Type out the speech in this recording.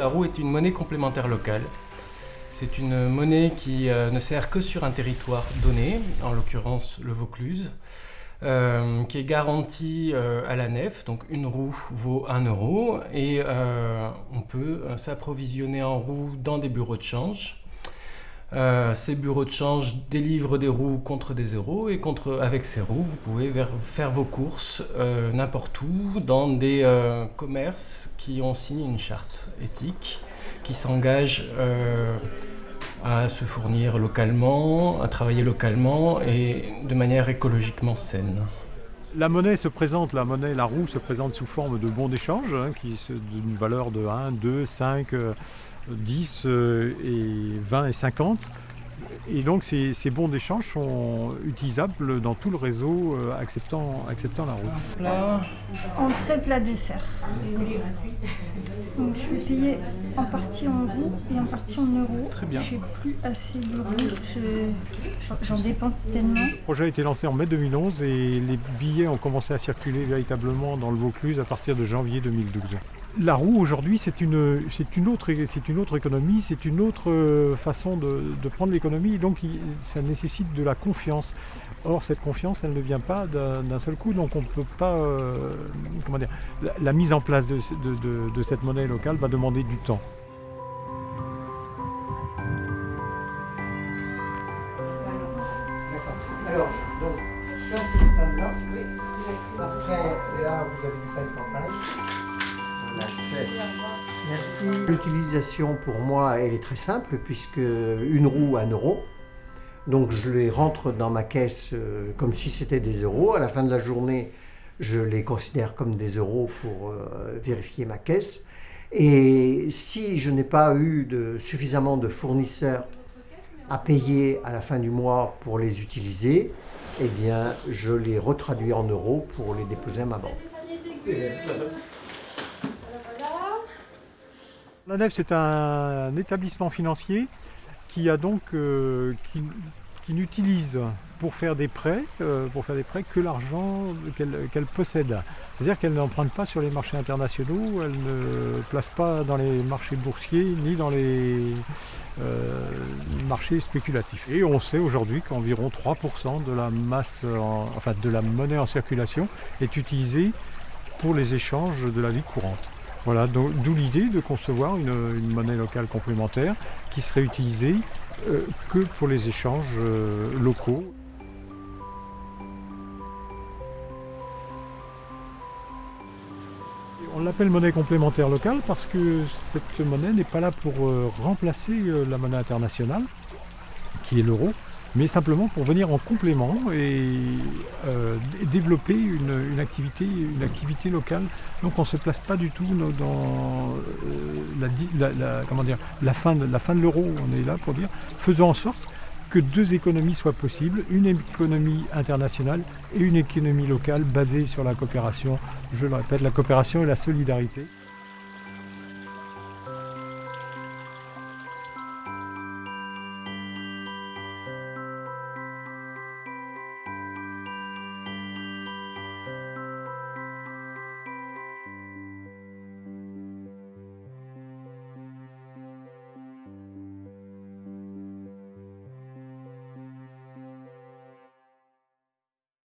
roue est une monnaie complémentaire locale. C'est une monnaie qui ne sert que sur un territoire donné, en l'occurrence le Vaucluse, qui est garantie à la nef, donc une roue vaut 1 euro, et on peut s'approvisionner en roues dans des bureaux de change. Ces bureaux de change délivrent des roues contre des euros, et avec ces roues, vous pouvez faire vos courses n'importe où, dans des commerces qui ont signé une charte éthique, qui s'engagent à se fournir localement, à travailler localement et de manière écologiquement saine. La monnaie, la roue se présente sous forme de bons d'échange, d'une valeur de 1, 2, 5, 10 et 20 et 50. Et donc ces bons d'échange sont utilisables dans tout le réseau acceptant la roue. Plat. Entrée, plat, dessert. Donc je vais payer en partie en roue et en partie en euros. Très bien. J'ai plus assez d'euros, j'en dépense tellement. Le projet a été lancé en mai 2011 et les billets ont commencé à circuler véritablement dans le Vaucluse à partir de janvier 2012. La roue aujourd'hui c'est une autre économie, c'est une autre façon de prendre l'économie, donc ça nécessite de la confiance. Or cette confiance elle ne vient pas d'un seul coup, donc on ne peut pas, la mise en place de cette monnaie locale va demander du temps. Alors, donc, ça c'est le pain-là. Après, là, vous avez du pain de campagne. Voilà, merci. L'utilisation, pour moi, elle est très simple, puisque une roue, 1 euro. Donc, je les rentre dans ma caisse comme si c'était des euros. À la fin de la journée, je les considère comme des euros pour vérifier ma caisse. Et si je n'ai pas eu suffisamment de fournisseurs à payer à la fin du mois pour les utiliser, eh bien, je les retraduis en euros pour les déposer à ma banque. La Nef, c'est un établissement financier qui a donc qui n'utilise pour faire des prêts que l'argent qu'elle possède. C'est-à-dire qu'elle n'emprunte pas sur les marchés internationaux, elle ne place pas dans les marchés boursiers ni dans les marchés spéculatifs. Et on sait aujourd'hui qu'environ 3% de la masse, de la monnaie en circulation est utilisée pour les échanges de la vie courante. Voilà, d'où l'idée de concevoir une monnaie locale complémentaire qui serait utilisée que pour les échanges locaux. On l'appelle monnaie complémentaire locale parce que cette monnaie n'est pas là pour remplacer la monnaie internationale, qui est l'euro, mais simplement pour venir en complément et développer une activité locale. Donc on ne se place pas du tout dans la fin de l'euro. On est là pour dire, faisons en sorte que deux économies soient possibles, une économie internationale et une économie locale basée sur la coopération. Je le répète, la coopération et la solidarité.